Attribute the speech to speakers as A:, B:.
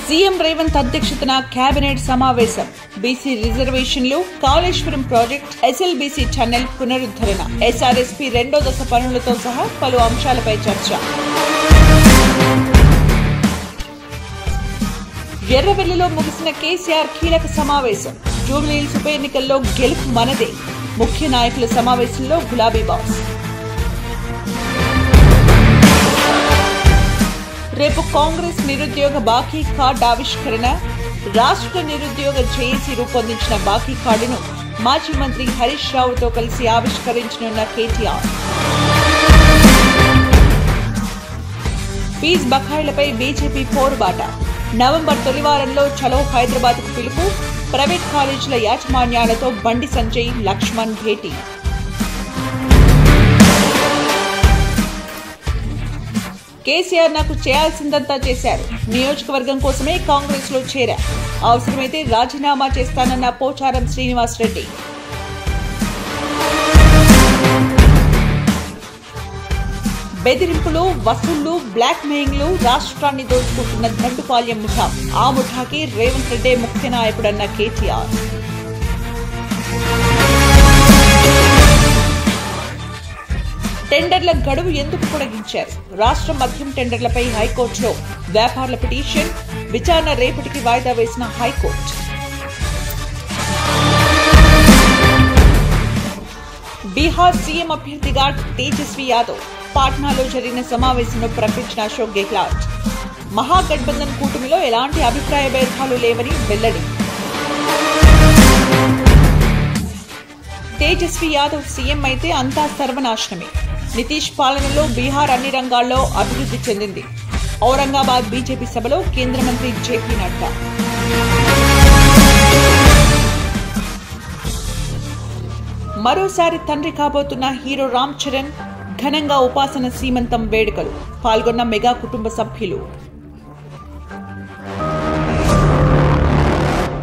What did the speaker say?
A: CM Revanth అధ్యక్షతన cabinet సమావేశం. BC రిజర్వేషన్లు, కాళేశ్వరం ప్రాజెక్ట్, ఎస్ఎల్బీసీ ఛానల్ పునరుద్ధరణ, ఎస్ఆర్ఎస్పీ రెండో దశ పనులతో సహా పలు అంశాలపై చర్చ. ఎర్రవెల్లిలో ముగిసిన కేసీఆర్ కీలక సమావేశం. జూబ్లీహిల్స్ ఉప ఎన్నికల్లో గెలుపు మనదే. ముఖ్య నాయకుల సమావేశంలో గులాబీ బాస్. రేపు కాంగ్రెస్ నిరుద్యోగ బాకీ కార్డు ఆవిష్కరణ. రాష్ట్ర నిరుద్యోగ జేఏసీ రూపొందించిన బాకీ కార్డును మాజీ మంత్రి హరీష్ రావుతో కలిసి ఆవిష్కరించనున్న కేటీఆర్. ఫీజు బకాయిలపై బీజేపీ పోరుబాట. నవంబర్ తొలివారంలో చలో హైదరాబాద్ కు పిలుపు. ప్రైవేట్ కాలేజీల యాజమాన్యాలతో బండి సంజయ్, లక్ష్మణ్ భేటీ. కేసీఆర్ నాకు చేయాల్సిందంతా చేశారు. నియోజకవర్గం కోసమే కాంగ్రెస్ లో చేరా. అవసరమైతే రాజీనామా చేస్తానన్న పోచారం శ్రీనివాస్ రెడ్డి. బెదిరింపులు, వసూళ్లు, బ్లాక్ మెయిలింగ్లు రాష్ట్రాన్ని దోచుకుంటున్న దండుపాల్యం ముఠా. ఆ ముఠాకి రేవంత్ రెడ్డి ముఖ్య నాయకుడన్న కేటీఆర్. టెండర్ల గడువు ఎందుకు పొడిగించారు? రాష్ట్ర మద్యం టెండర్లపై హైకోర్టులో వ్యాపారుల పిటిషన్. విచారణ రేపటికి వాయిదా వేసిన హైకోర్టు. బీహార్ సీఎం అభ్యర్థిగా తేజస్వి యాదవ్. పాట్నాలో జరిగిన సమావేశంలో ప్రకటించిన అశోక్ గెహ్లాట్. మహాగఠబంధన్ కూటమిలో ఎలాంటి అభిప్రాయ భేదాలు లేవని వెల్లడి. తేజస్వి యాదవ్ సీఎం అయితే అంతా సర్వనాశనమే. నితీష్ పాలనలో బీహార్ అన్ని రంగాల్లో అభివృద్ధి చెందింది. ఔరంగాబాద్ బీజేపీ సభలో కేంద్ర మంత్రి జేపీ నడ్డా. మరోసారి తండ్రి కాబోతున్న హీరో రామ్ చరణ్. ఘనంగా ఉపాసన సీమంతం వేడుకలు. పాల్గొన్న మెగా కుటుంబ సభ్యులు.